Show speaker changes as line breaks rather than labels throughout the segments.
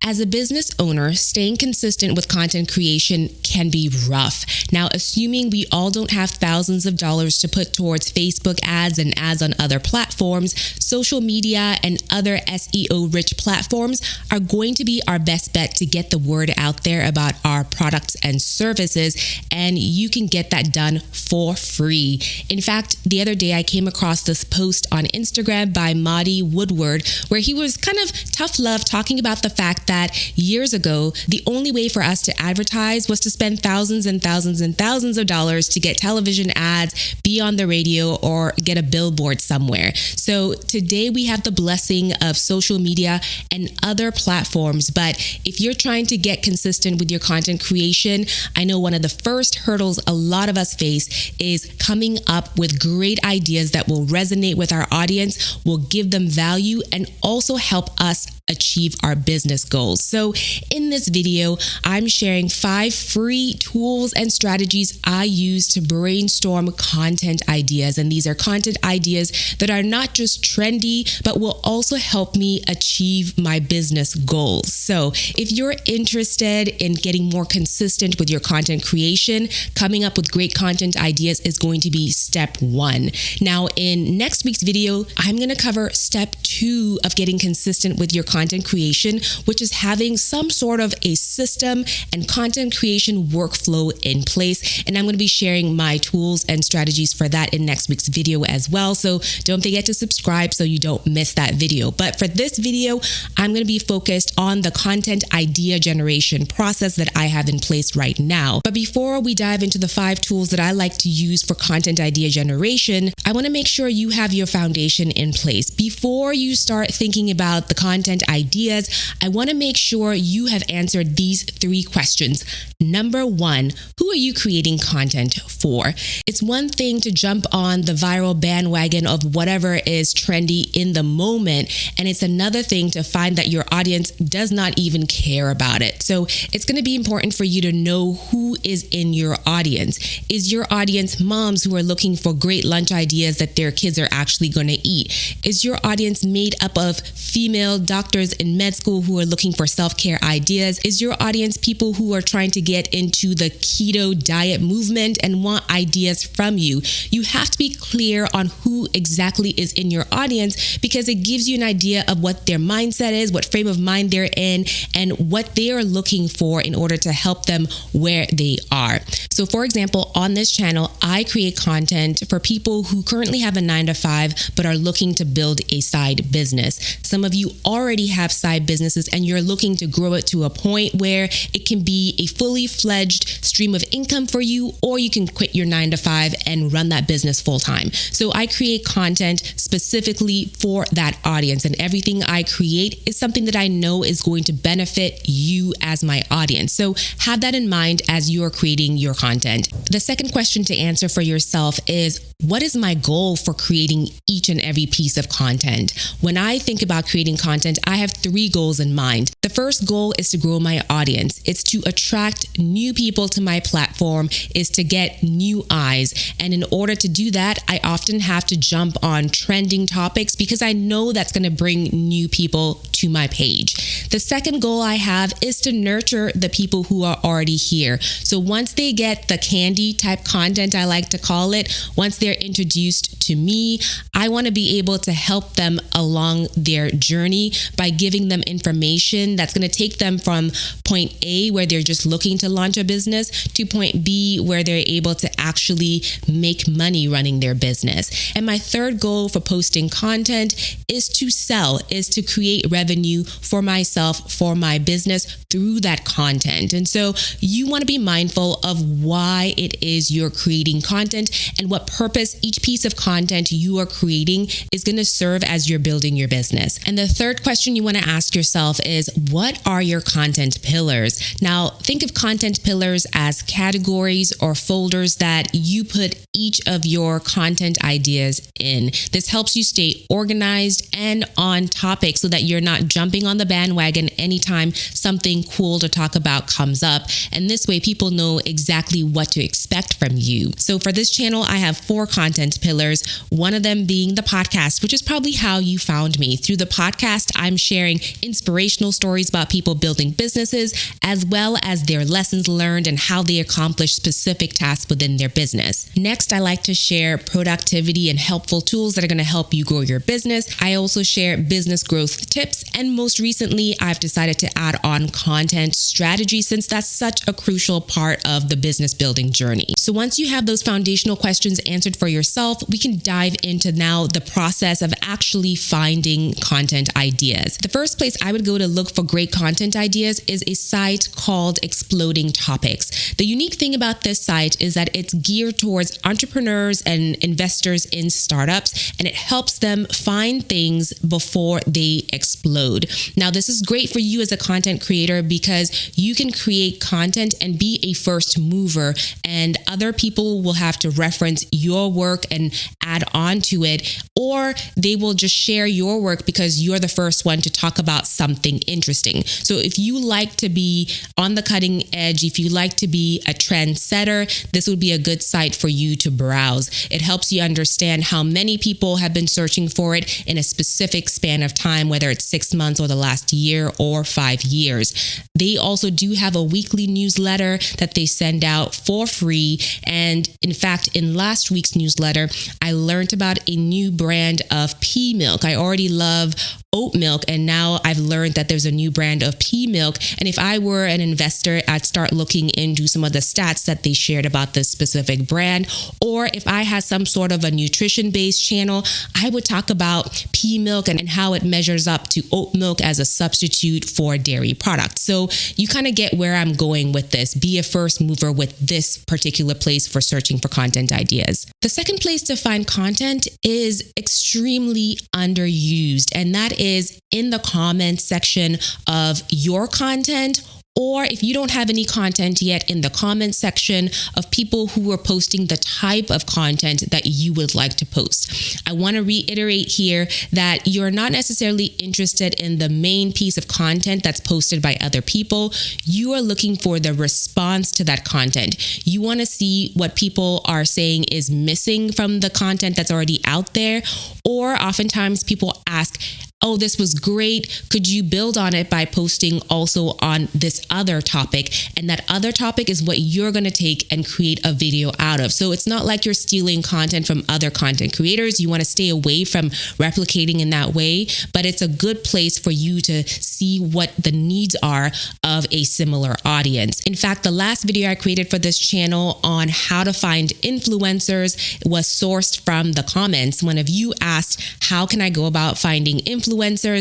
As a business owner, staying consistent with content creation can be rough. Now, assuming we all don't have thousands of dollars to put towards Facebook ads and ads on other platforms, social media and other SEO-rich platforms are going to be our best bet to get the word out there about our products and services, and you can get that done for free. In fact, the other day I came across this post on Instagram by Marty Woodward, where he was kind of tough love talking about the fact that years ago, the only way for us to advertise was to spend thousands and thousands and thousands of dollars to get television ads, be on the radio, or get a billboard somewhere. So today we have the blessing of social media and other platforms. But if you're trying to get consistent with your content creation, I know one of the first hurdles a lot of us face is coming up with great ideas that will resonate with our audience, will give them value, and also help us achieve our business goals. So in this video, I'm sharing 5 free tools and strategies I use to brainstorm content ideas. And these are content ideas that are not just trendy, but will also help me achieve my business goals. So if you're interested in getting more consistent with your content creation, coming up with great content ideas is going to be step 1. Now, in next week's video, I'm going to cover step 2 of getting consistent with your content creation, which is having some sort of a system and content creation workflow in place. And I'm going to be sharing my tools and strategies for that in next week's video as well. So don't forget to subscribe so you don't miss that video. But for this video, I'm going to be focused on the content idea generation process that I have in place right now. But before we dive into the 5 tools that I like to use for content idea generation, I want to make sure you have your foundation in place. Before you start thinking about the content ideas, I want to make sure you have answered these 3 questions. Number 1, who are you creating content for? It's one thing to jump on the viral bandwagon of whatever is trendy in the moment, and it's another thing to find that your audience does not even care about it. So it's going to be important for you to know who is in your audience. Is your audience moms who are looking for great lunch ideas that their kids are actually going to eat? Is your audience made up of female doctors in med school who are looking for self-care ideas? Is your audience people who are trying to get into the keto diet movement and want ideas from you? You have to be clear on who exactly is in your audience, because it gives you an idea of what their mindset is, what frame of mind they're in, and what they are looking for in order to help them where they are. So for example, on this channel, I create content for people who currently have a 9-to-5 but are looking to build a side business. Some of you already have side businesses and you're looking to grow it to a point where it can be a fully fledged stream of income for you, or you can quit your 9-to-5 and run that business full time. So I create content specifically for that audience, and everything I create is something that I know is going to benefit you as my audience. So have that in mind as you are creating your content. The second question to answer for yourself is, what is my goal for creating each and every piece of content? When I think about creating content, I have 3 goals in mind. The first goal is to grow my audience. It's to attract new people to my platform, is to get new eyes. And in order to do that, I often have to jump on trending topics because I know that's going to bring new people to my page. The second goal I have is to nurture the people who are already here. So once they get the candy type content, I like to call it, once they're introduced to me, I want to be able to help them along their journey by giving them information that's going to take them from point A, where they're just looking to launch a business, to point B, where they're able to actually make money running their business. And my third goal for posting content is to sell, is to create revenue for myself, for my business through that content. And so you want to be mindful of why it is you're creating content and what purpose each piece of content you are creating is going to serve as you're building your business. And the third question you want to ask yourself is, what are your content pillars? Now, think of content pillars as categories or folders that you put each of your content ideas in. This helps you stay organized and on topic so that you're not jumping on the bandwagon anytime something cool to talk about comes up. And this way people know exactly what to expect from you. So for this channel, I have 4 content pillars, one of them being the podcast, which is probably how you found me. Through the podcast, I'm sharing inspirational stories about people building businesses, as well as their lessons learned and how they accomplish specific tasks within their business. Next, I like to share productivity and helpful tools that are going to help you grow your business. I also share business growth tips. And most recently, I've decided to add on content strategy since that's such a crucial part of the business building journey. So once you have those foundational questions answered for yourself, we can dive into now the process of actually finding content ideas. The first place I would go to look for great content ideas is a site called Exploding Topics. The unique thing about this site is that it's geared towards entrepreneurs and investors in startups, and it helps them find things before they explode. Now, this is great for you as a content creator because you can create content and be a first mover, and other people will have to reference your work and add on to it, or they will just share your work because you're the first one to talk about something interesting. So if you like to be on the cutting edge, if you like to be a trendsetter, this would be a good site for you to browse. It helps you understand how many people have been searching for it in a specific span of time, whether it's 6 months or the last year or 5 years. They also do have a weekly newsletter that they send out for free. And in fact, in last week's newsletter, I learned about a new brand of pea milk. I already love oat milk, and now I've learned that there's a new brand of pea milk. And if I were an investor, I'd start looking into some of the stats that they shared about this specific brand. Or if I had some sort of a nutrition-based channel, I would talk about pea milk and how it measures up to oat milk as a substitute for dairy products. So you kind of get where I'm going with this. Be a first mover with this particular place for searching for content ideas. The second place to find content is extremely underused, and that is in the comments section of your content, or if you don't have any content yet, in the comments section of people who are posting the type of content that you would like to post. I want to reiterate here that you're not necessarily interested in the main piece of content that's posted by other people. You are looking for the response to that content. You want to see what people are saying is missing from the content that's already out there, or oftentimes people ask, oh, this was great. Could you build on it by posting also on this other topic? And that other topic is what you're going to take and create a video out of. So it's not like you're stealing content from other content creators. You want to stay away from replicating in that way, but it's a good place for you to see what the needs are of a similar audience. In fact, the last video I created for this channel on how to find influencers was sourced from the comments. One of you asked, how can I go about finding influencers?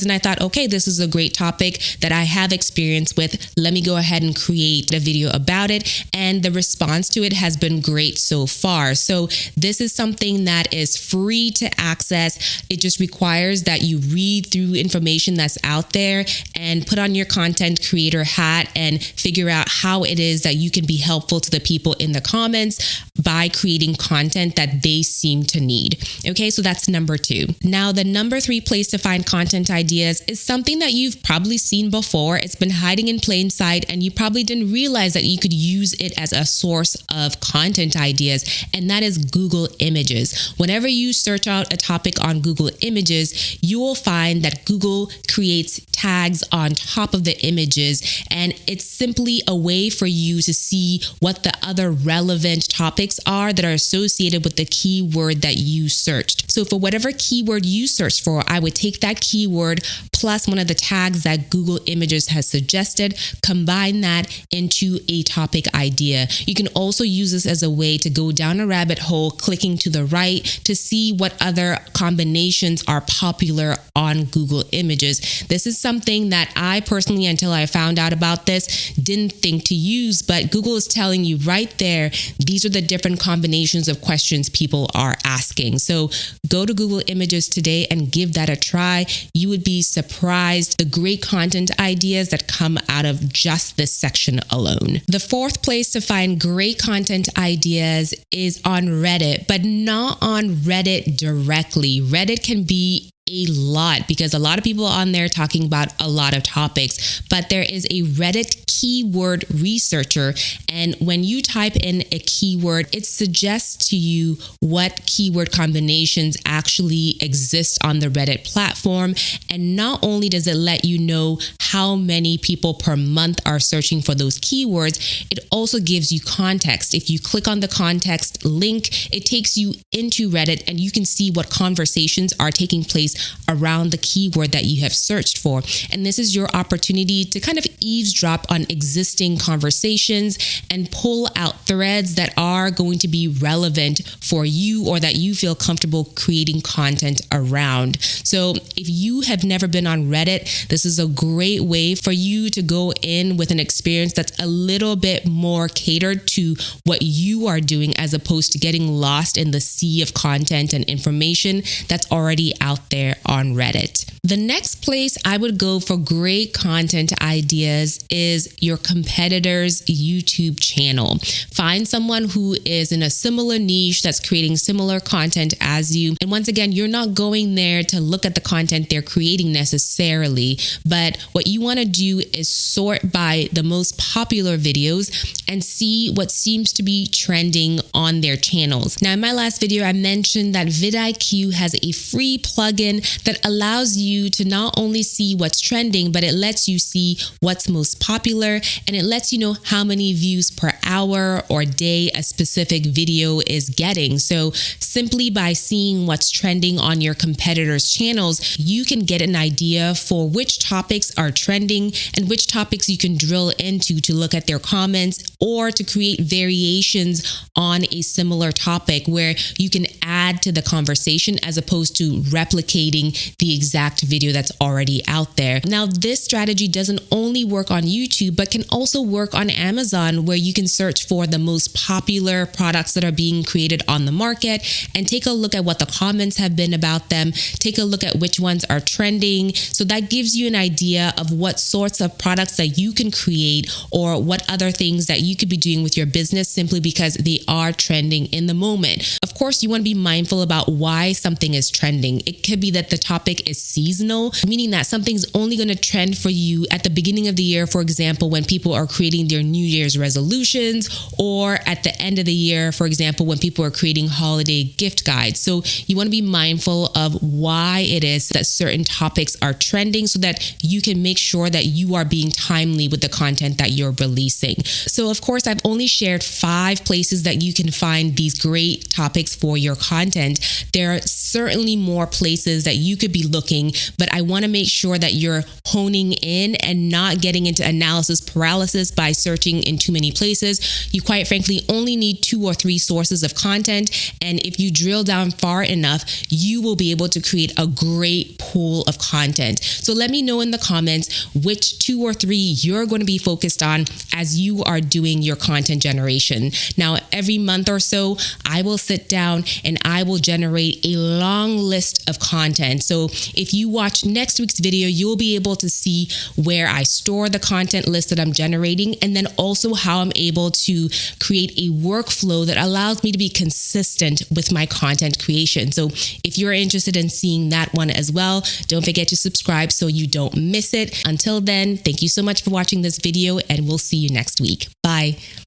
And I thought, okay, this is a great topic that I have experience with. Let me go ahead and create a video about it. And the response to it has been great so far. So this is something that is free to access. It just requires that you read through information that's out there and put on your content creator hat and figure out how it is that you can be helpful to the people in the comments by creating content that they seem to need. Okay, so that's number 2. Now, the number 3 place to find content ideas is something that you've probably seen before. It's been hiding in plain sight, and you probably didn't realize that you could use it as a source of content ideas, and that is Google Images. Whenever you search out a topic on Google Images, you will find that Google creates tags on top of the images, and it's simply a way for you to see what the other relevant topics are that are associated with the keyword that you searched. So for whatever keyword you searched for, I would take that keyword plus one of the tags that Google Images has suggested, combine that into a topic idea. You can also use this as a way to go down a rabbit hole, clicking to the right to see what other combinations are popular on Google Images. This is something that I personally, until I found out about this, didn't think to use, but Google is telling you right there, these are the different combinations of questions people are asking. So go to Google Images today and give that a try. You would be surprised the great content ideas that come out of just this section alone. The fourth place to find great content ideas is on Reddit, but not on Reddit directly. Reddit can be a lot because a lot of people on there talking about a lot of topics, but there is a Reddit keyword researcher, and when you type in a keyword, it suggests to you what keyword combinations actually exist on the Reddit platform. And not only does it let you know how many people per month are searching for those keywords, it also gives you context. If you click on the context link, it takes you into Reddit and you can see what conversations are taking place around the keyword that you have searched for. And this is your opportunity to kind of eavesdrop on existing conversations and pull out threads that are going to be relevant for you or that you feel comfortable creating content around. So if you have never been on Reddit, this is a great way for you to go in with an experience that's a little bit more catered to what you are doing, as opposed to getting lost in the sea of content and information that's already out there on Reddit. The next place I would go for great content ideas is your competitor's YouTube channel. Find someone who is in a similar niche that's creating similar content as you. And once again, you're not going there to look at the content they're creating necessarily, but what you want to do is sort by the most popular videos and see what seems to be trending on their channels. Now, in my last video, I mentioned that vidIQ has a free plugin that allows you to not only see what's trending, but it lets you see what's most popular, and it lets you know how many views per hour or day a specific video is getting. So simply by seeing what's trending on your competitors' channels, you can get an idea for which topics are trending and which topics you can drill into to look at their comments or to create variations on a similar topic where you can add to the conversation as opposed to replicating the exact video that's already out there. Now, this strategy doesn't only work on YouTube, but can also work on Amazon, where you can search for the most popular products that are being created on the market and take a look at what the comments have been about them. Take a look at which ones are trending. So that gives you an idea of what sorts of products that you can create or what other things that you could be doing with your business simply because they are trending in the moment. Of course, you want to be mindful about why something is trending. It could be that the topic is seasonal, meaning that something's only going to trend for you at the beginning of the year, for example, when people are creating their New Year's resolutions, or at the end of the year, for example, when people are creating holiday gift guides. So you want to be mindful of why it is that certain topics are trending so that you can make sure that you are being timely with the content that you're releasing. So of course, I've only shared 5 places that you can find these great topics for your content. There are certainly more places that you could be looking, but I want to make sure that you're honing in and not getting into analysis paralysis by searching in too many places. You quite frankly only need 2 or 3 sources of content, and if you drill down far enough, you will be able to create a great pool of content. So let me know in the comments which 2 or 3 you're going to be focused on as you are doing your content generation. Now, every month or so, I will sit down and I will generate a long list of content. So if you watch next week's video, you'll be able to see where I store the content list that I'm generating, and then also how I'm able to create a workflow that allows me to be consistent with my content creation. So if you're interested in seeing that one as well, don't forget to subscribe so you don't miss it. Until then, thank you so much for watching this video, and we'll see you next week. Bye.